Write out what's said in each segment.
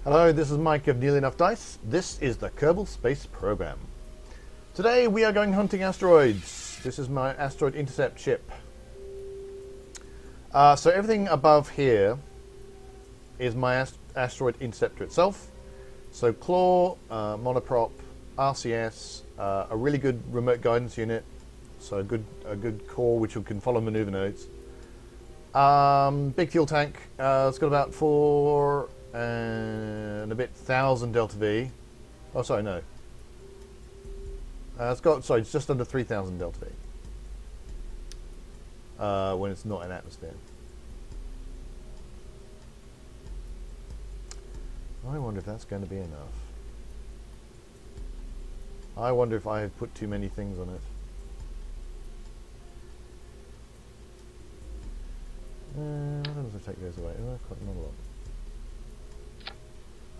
Hello, this is Mike of Nearly Enough Dice. This is the Kerbal Space Program. Today we are going hunting asteroids. This is my Asteroid Intercept ship. So everything above here is my Asteroid Interceptor itself. So claw, monoprop, RCS, a really good remote guidance unit. So a good core which can follow maneuver nodes. Big fuel tank. It's got about 4 and a bit thousand delta V. Oh, sorry, no. It's just under 3,000 delta V. When it's not in atmosphere. I wonder if that's going to be enough. I wonder if I have put too many things on it. What happens if I take those away? Not a lot.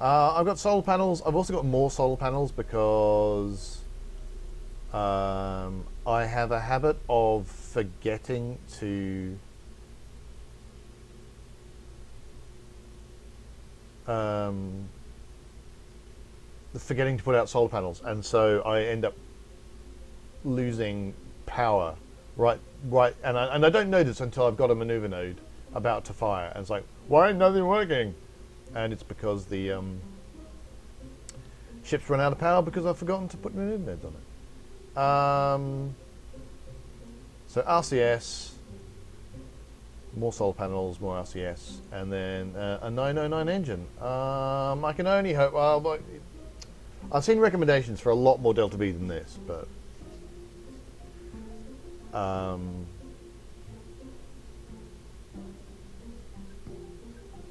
I've got solar panels. I've also got more solar panels because I have a habit of forgetting to put out solar panels, and so I end up losing power right, and I don't notice until I've got a maneuver node about to fire, and it's like, why ain't nothing working? And it's because the ship's run out of power because I've forgotten to put maneuver nodes on it. So RCS, more solar panels, more RCS, and then a 909 engine. I can only hope. Well, I've seen recommendations for a lot more delta V than this, but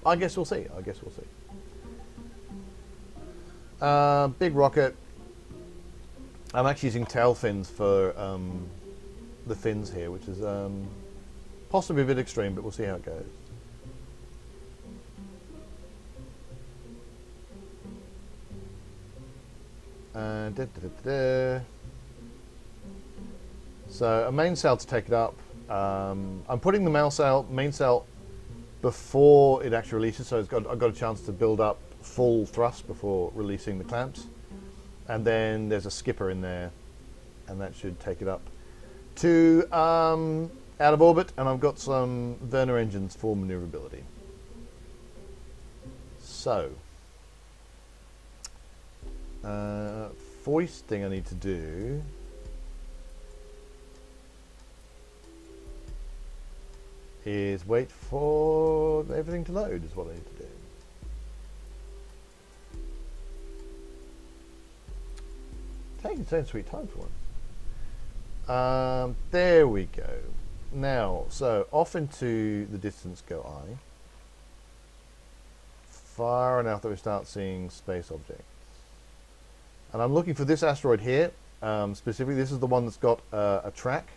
I guess we'll see. Big rocket. I'm actually using tail fins for the fins here, which is possibly a bit extreme, but we'll see how it goes. So a main sail to take it up. I'm putting the main sail before it actually releases, so I've got a chance to build up full thrust before releasing the clamps, and then there's a skipper in there, and that should take it up to out of orbit, and I've got some Werner engines for maneuverability. So first thing I need to do is wait for everything to load, is what I need to do. Taking its own sweet time for once. There we go. Now, so off into the distance go I. Far enough that we start seeing space objects. And I'm looking for this asteroid here. Specifically, this is the one that's got a track.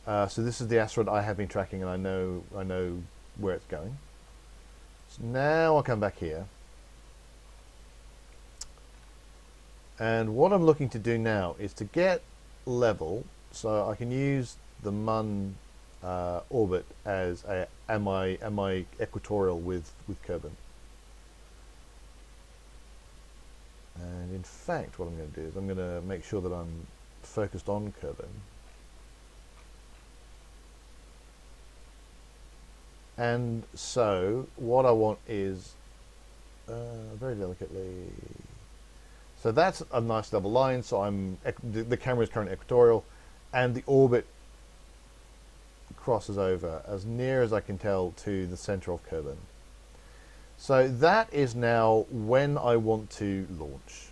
So this is the asteroid I have been tracking, and I know where it's going. So now I'll come back here. And what I'm looking to do now is to get level, so I can use the MUN orbit as am I equatorial with Kerbal. And in fact, what I'm going to do is I'm going to make sure that I'm focused on Kerbal. And so what I want is very delicately. So that's a nice level line. So the camera is currently equatorial, and the orbit crosses over as near as I can tell to the center of Kerbal. So that is now when I want to launch.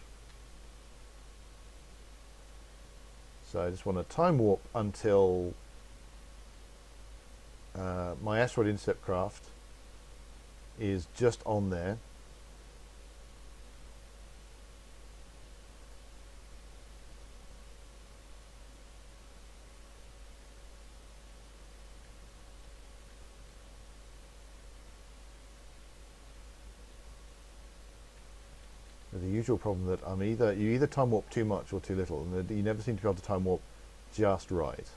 So I just want to time warp until my Asteroid Intercept craft is just on there. The usual problem that you either time warp too much or too little, and you never seem to be able to time warp just right.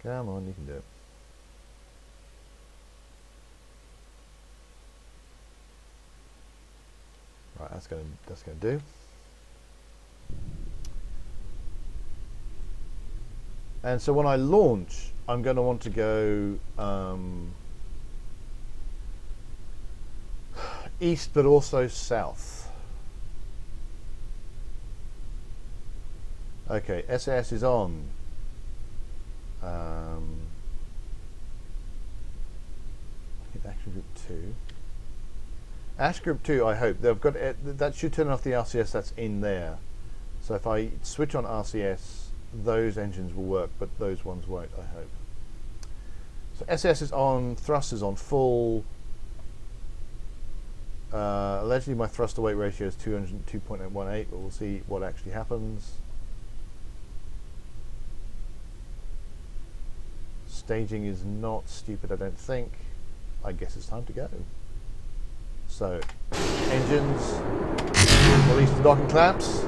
Come on, you can do it. That's gonna do. And so when I launch, I'm going to want to go east, but also south. Okay, SAS is on. Action Group 2. Ash Group 2, I hope. They've got that should turn off the RCS that's in there. So if I switch on RCS, those engines will work, but those ones won't, I hope. So SS is on, thrust is on full. Allegedly my thrust to weight ratio is 202.18, but we'll see what actually happens. Staging is not stupid, I don't think. I guess it's time to go. So, engines, release the docking clamps,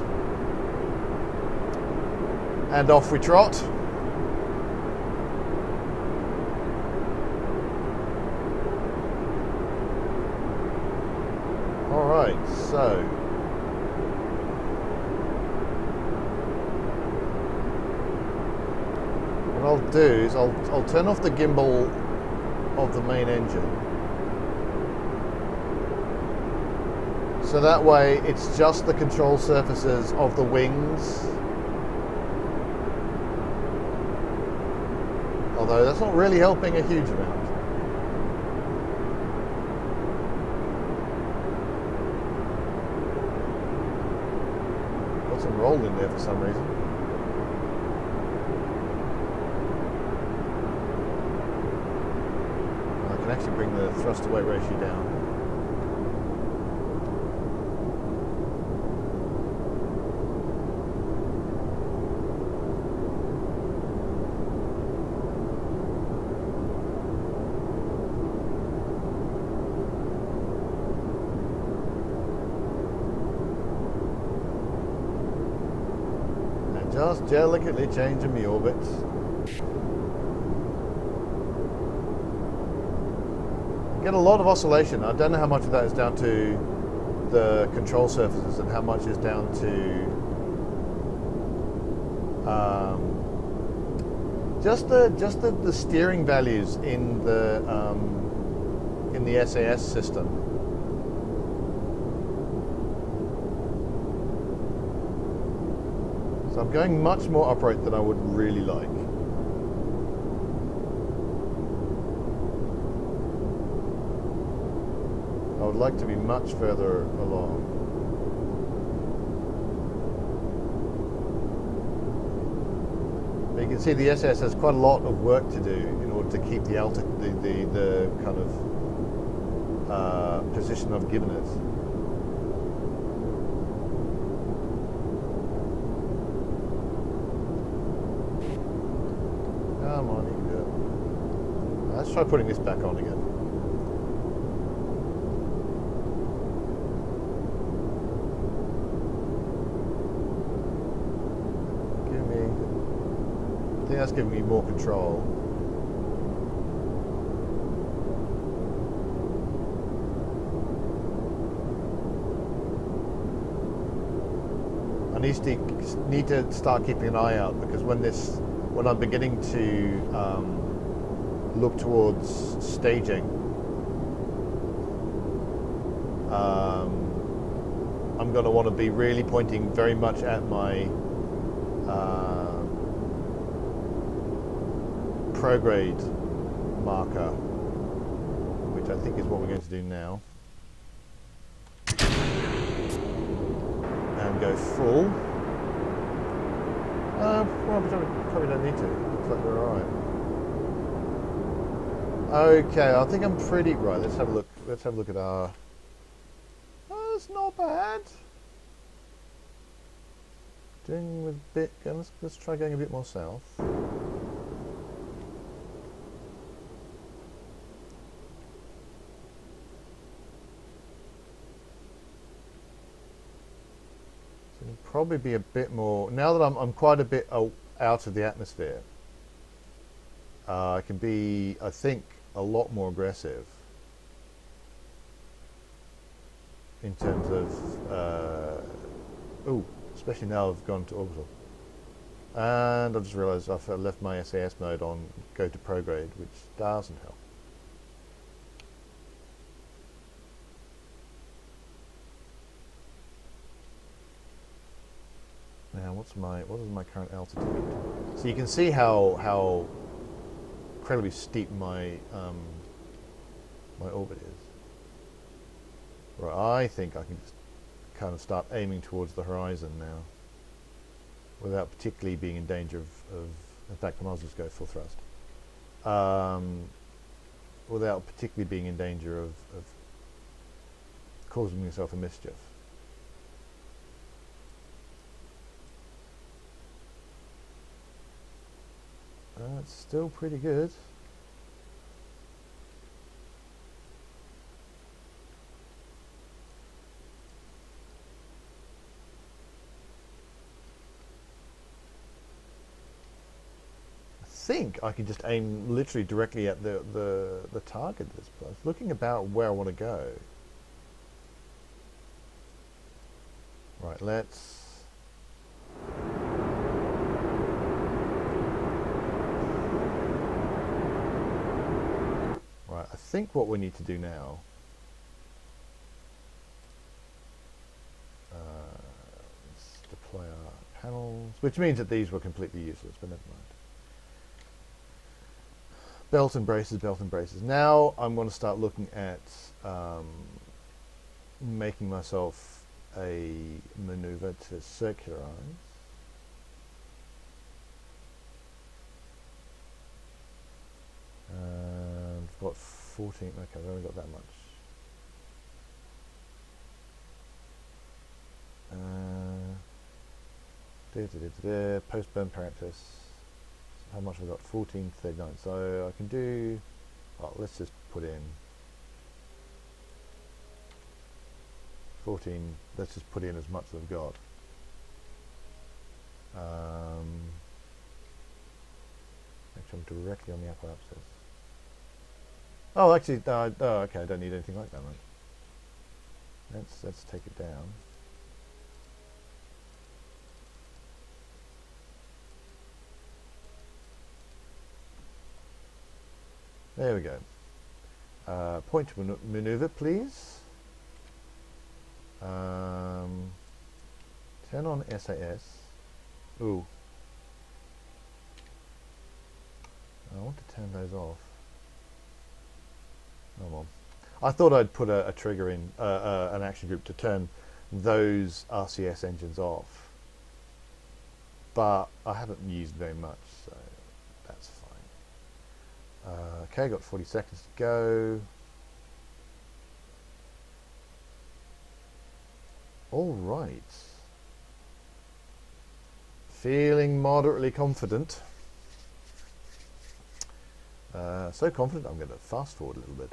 and off we trot. Alright, so what I'll do is I'll turn off the gimbal of the main engine. So that way it's just the control surfaces of the wings. Although that's not really helping a huge amount. Got some roll in there for some reason. I can actually bring the thrust to weight ratio down. Just delicately changing the orbits. Get a lot of oscillation. I don't know how much of that is down to the control surfaces and how much is down to just the steering values in the SAS system. So I'm going much more upright than I would really like. I would like to be much further along. But you can see the SS has quite a lot of work to do in order to keep the altitude, the kind of position I've given it. Come on, you can do it. Let's try putting this back on again. I think that's giving me more control. I need to start keeping an eye out, because when I'm beginning to look towards staging, I'm going to want to be really pointing very much at my prograde marker, which I think is what we're going to do now. And go full. Well, probably don't need to. Looks like we're alright. Okay, I think I'm pretty right. Let's have a look. Let's have a look at our. Oh, it's not bad. Doing with a bit. Let's try going a bit more south. Probably be a bit more, now that I'm quite a bit out of the atmosphere, I can be, I think, a lot more aggressive. in terms of, especially now I've gone to orbital. And I just realised I've left my SAS mode on go to prograde, which doesn't help. Now, what is my current altitude? So you can see how incredibly steep my my orbit is. Right, I think I can just kind of start aiming towards the horizon now, without particularly being in danger of in fact, I might as well just go full thrust. Without particularly being in danger of causing myself a mischief. It's still pretty good. I think I can just aim literally directly at the target at this place. Looking about where I want to go. Right, let's... Right, I think what we need to do now... let's deploy our panels, which means that these were completely useless, but never mind. Belt and braces, belt and braces. Now I'm going to start looking at making myself a maneuver to circularize. And I've got 14, okay, I've only got that much. Post-burn practice. How much have I got? 1439. So I can do, well, let's just put in 14, let's just put in as much as I've got. Actually, I'm directly on the apoapsis. Oh, actually, okay, I don't need anything like that, right? Let's take it down. There we go. Point to maneuver, please. Turn on SAS. Ooh. I want to turn those off. Oh well. I thought I'd put a trigger in, an action group to turn those RCS engines off. But I haven't used very much, so that's fine. Okay, got 40 seconds to go. All right. Feeling moderately confident. So confident I'm going to fast forward a little bit.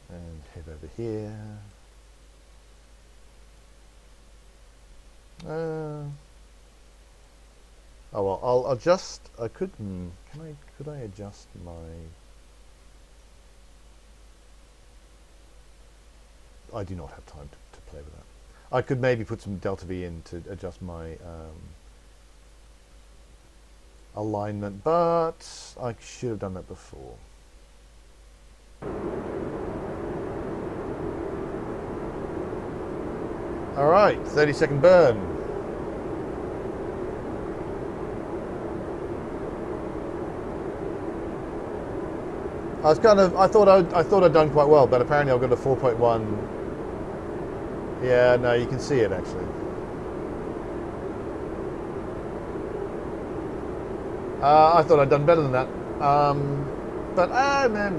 And head over here. Oh well, I'll adjust. I could. Could I adjust my? I do not have time to play with that. I could maybe put some delta V in to adjust my alignment, but I should have done that before. All right, 30-second burn. I thought I'd done quite well, but apparently I've got a 4.1. Yeah, no, you can see it actually. I thought I'd done better than that, but meh.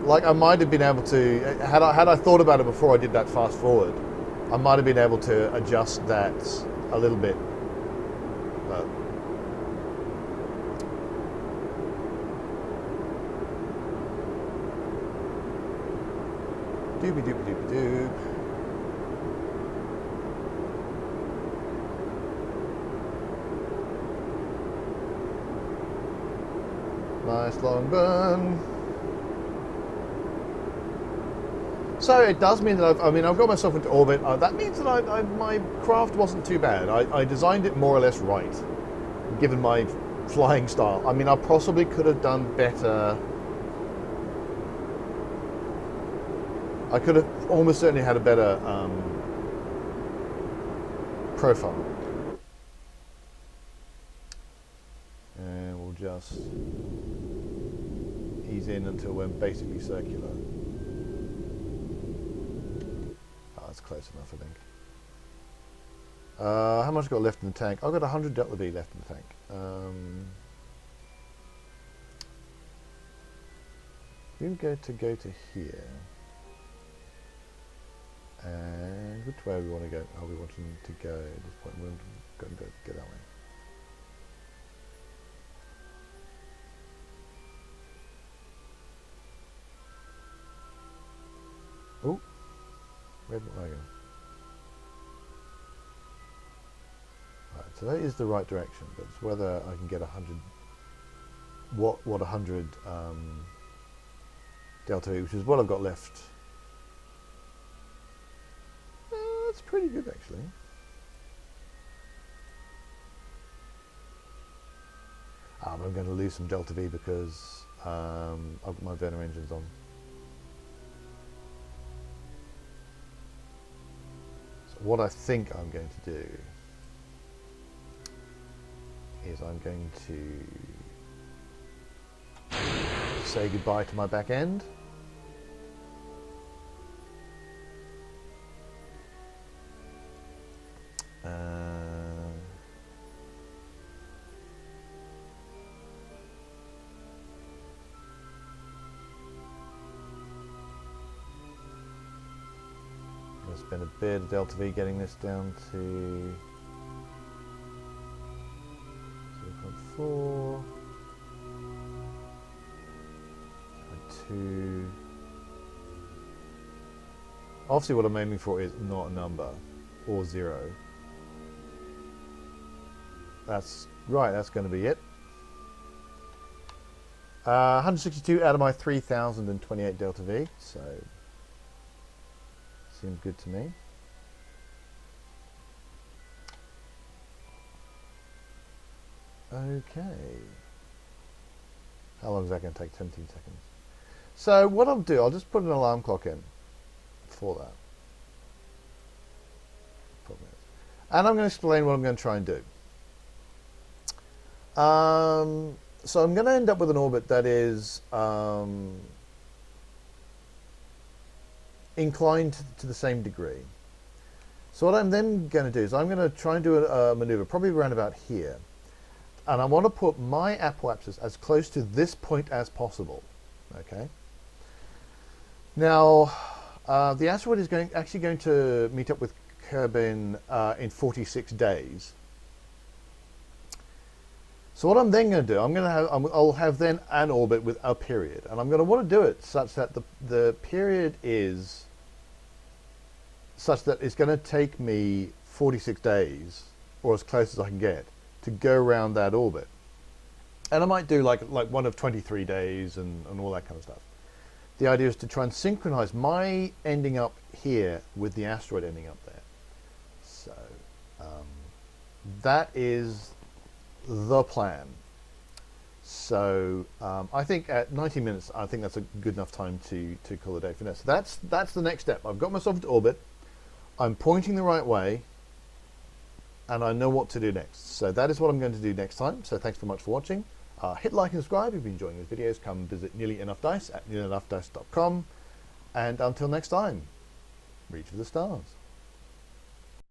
Like I might have been able to, had I thought about it before I did that fast forward, I might have been able to adjust that a little bit. But doobie doobie doobie doob. Nice long burn. So it does mean that I've got myself into orbit. That means that my craft wasn't too bad. I designed it more or less right, given my flying style. I mean, I possibly could have done better. I could have almost certainly had a better profile. And we'll just ease in until we're basically circular. That's close enough, I think. How much I got left in the tank? I've got 100 Delta V left in the tank. We're going to go to here. And which way we want to go? Are we wanting to go at this point? We're going to go that way. Oh, red wagon. Right, so that is the right direction, but it's whether I can get 100. What 100 Delta V, which is what I've got left. That's pretty good, actually. I'm going to lose some Delta V because I've got my Vernor engines on. So what I think I'm going to do is I'm going to say goodbye to my back end. Spend a bit of Delta V getting this down to 0.4, 0.2. Obviously what I'm aiming for is not a number or 0. That's right, that's going to be it. 162 out of my 3028 Delta V, so seems good to me. Okay. How long is that going to take? 17 seconds. So what I'll do, I'll just put an alarm clock in for that. 4 minutes. And I'm going to explain what I'm going to try and do. So I'm going to end up with an orbit that is inclined to the same degree. So what I'm then going to do is I'm going to try and do a maneuver probably around about here, and I want to put my apoapsis as close to this point as possible. Okay. Now the asteroid is actually going to meet up with Kerbal in 46 days. So what I'm then going to do, I'll have then an orbit with a period, and I'm going to want to do it such that the period is such that it's going to take me 46 days, or as close as I can get, to go around that orbit. And I might do like one of 23 days and all that kind of stuff. The idea is to try and synchronize my ending up here with the asteroid ending up there. So that is the plan. So I think at 90 minutes, I think that's a good enough time to call it a day for now. So that's the next step. I've got myself into orbit. I'm pointing the right way, and I know what to do next. So that is what I'm going to do next time. So thanks very much for watching. Hit like and subscribe if you're enjoying these videos. Come visit Nearly Enough Dice at nearlyenoughdice.com. And until next time, reach for the stars.